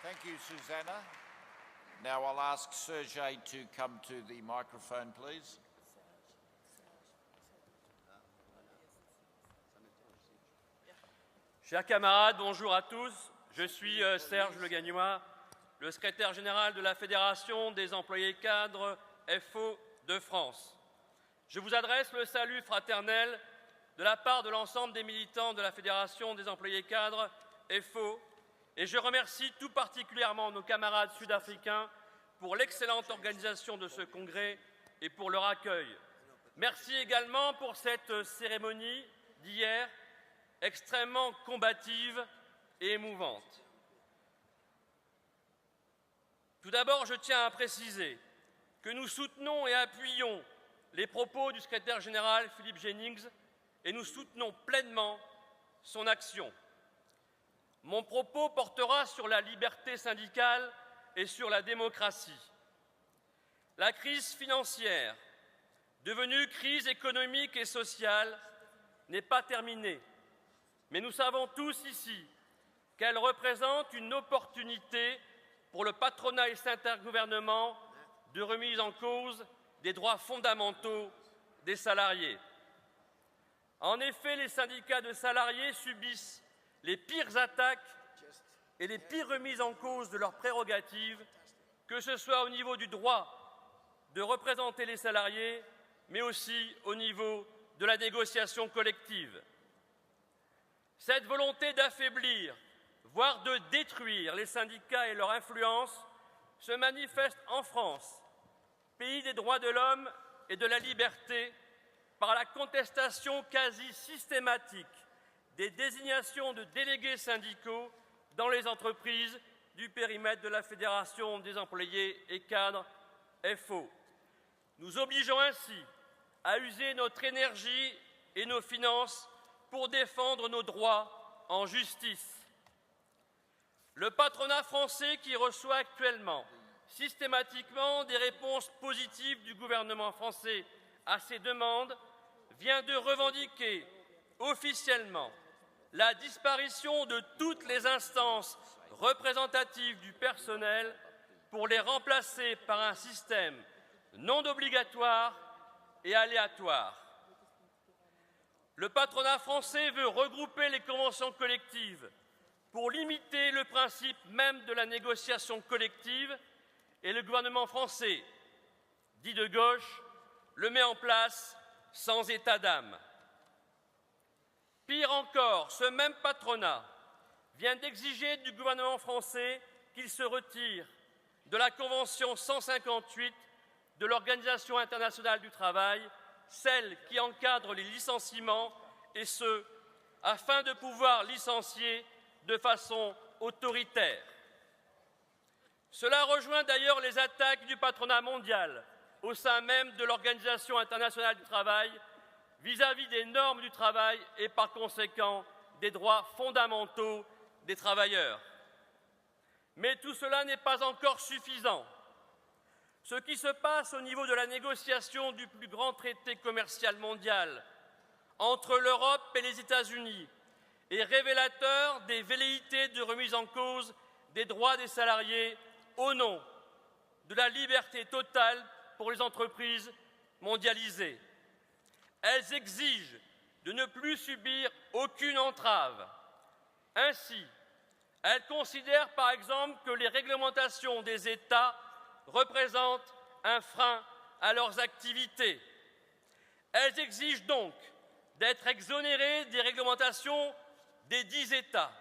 Thank you, Susanna. Now I'll ask Sergey to come to the microphone, please. Chers camarades, bonjour à tous. Je suis Serge Le Gagnois, le secrétaire général de la Fédération des employés cadres FO de France. Je vous adresse le salut fraternel de la part de l'ensemble des militants de la Fédération des employés cadres FO et je remercie tout particulièrement nos camarades sud-africains pour l'excellente organisation de ce congrès et pour leur accueil. Merci également pour cette cérémonie d'hier, extrêmement combative et émouvante. Tout d'abord, je tiens à préciser que nous soutenons et appuyons les propos du secrétaire général Philippe Jennings et nous soutenons pleinement son action. Mon propos portera sur la liberté syndicale et sur la démocratie. La crise financière, devenue crise économique et sociale, n'est pas terminée. Mais nous savons tous ici qu'elle représente une opportunité pour le patronat et cet intergouvernement de remise en cause des droits fondamentaux des salariés. En effet, les syndicats de salariés subissent les pires attaques et les pires remises en cause de leurs prérogatives, que ce soit au niveau du droit de représenter les salariés, mais aussi au niveau de la négociation collective. Cette volonté d'affaiblir, voire de détruire les syndicats et leur influence se manifeste en France, pays des droits de l'homme et de la liberté, par la contestation quasi systématique des désignations de délégués syndicaux dans les entreprises du périmètre de la Fédération des employés et cadres FO. Nous obligeons ainsi à user notre énergie et nos finances pour défendre nos droits en justice. Le patronat français, qui reçoit actuellement systématiquement des réponses positives du gouvernement français à ses demandes, vient de revendiquer officiellement la disparition de toutes les instances représentatives du personnel pour les remplacer par un système non obligatoire et aléatoire. Le patronat français veut regrouper les conventions collectives pour limiter le principe même de la négociation collective et le gouvernement français, dit de gauche, le met en place sans état d'âme. Pire encore, ce même patronat vient d'exiger du gouvernement français qu'il se retire de la Convention 158 de l'Organisation internationale du travail, celle qui encadre les licenciements, et ce, afin de pouvoir licencier de façon autoritaire. Cela rejoint d'ailleurs les attaques du patronat mondial au sein même de l'Organisation internationale du travail vis-à-vis des normes du travail et par conséquent des droits fondamentaux des travailleurs. Mais tout cela n'est pas encore suffisant. Ce qui se passe au niveau de la négociation du plus grand traité commercial mondial entre l'Europe et les États-Unis est révélateur des velléités de remise en cause des droits des salariés au nom de la liberté totale pour les entreprises mondialisées. Elles exigent de ne plus subir aucune entrave. Ainsi, elles considèrent par exemple que les réglementations des États représentent un frein à leurs activités. Elles exigent donc d'être exonérées des réglementations des 10 États.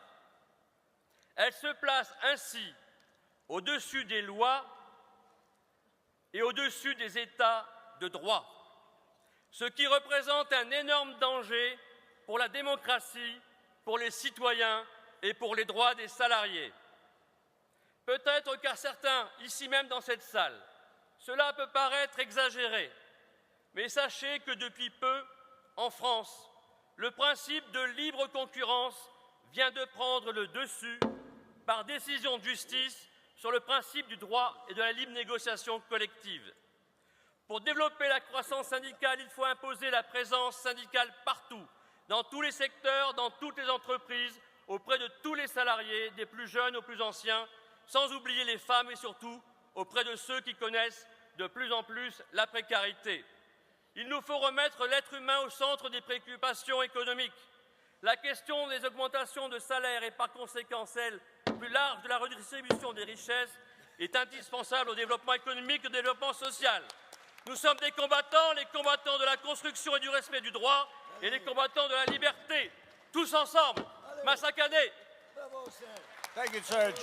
Elles se placent ainsi au-dessus des lois et au-dessus des États de droit, ce qui représente un énorme danger pour la démocratie, pour les citoyens et pour les droits des salariés. Peut-être qu'à certains, ici même dans cette salle, cela peut paraître exagéré, mais sachez que depuis peu, en France, le principe de libre concurrence vient de prendre le dessus par décision de justice sur le principe du droit et de la libre négociation collective. Pour développer la croissance syndicale, il faut imposer la présence syndicale partout, dans tous les secteurs, dans toutes les entreprises, auprès de tous les salariés, des plus jeunes aux plus anciens, sans oublier les femmes et surtout auprès de ceux qui connaissent de plus en plus la précarité. Il nous faut remettre l'être humain au centre des préoccupations économiques. La question des augmentations de salaire et par conséquent celle plus large de la redistribution des richesses est indispensable au développement économique et au développement social. Nous sommes des combattants, les combattants de la construction et du respect du droit et les combattants de la liberté. Tous ensemble, Massakane. Thank you, Serge.